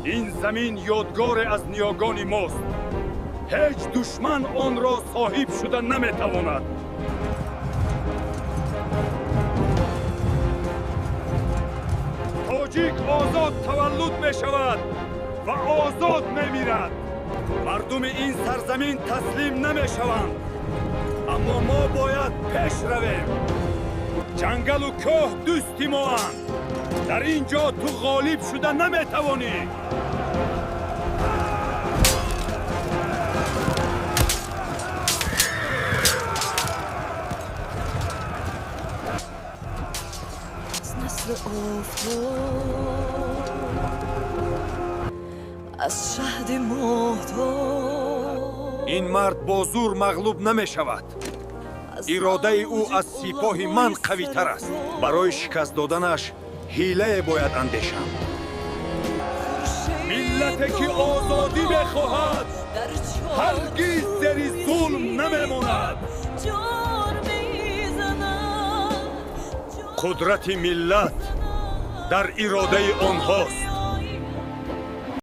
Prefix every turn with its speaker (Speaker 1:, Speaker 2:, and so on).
Speaker 1: این زمین یادگار از نیاگان ماست. هیچ دشمن آن را صاحب شدن نمیتواند. تاجیک آزاد تولد می شود و آزاد می میرد. مردم این سرزمین تسلیم نمی شوند. اما ما باید پیش رویم. جنگل و کوه دوستی ما اند. در اینجا تو غالب شده نمی توانی.
Speaker 2: از شهد محتاج
Speaker 1: این مرد با زور مغلوب نمی شود. اراده او از سپاه من قوی تر است. برای شکست دادنش حیله باید اندیشم. ملتی که آزادی بخواهد هرگز زیر ظلم نمیماند. قدرت ملت در اراده آنهاست.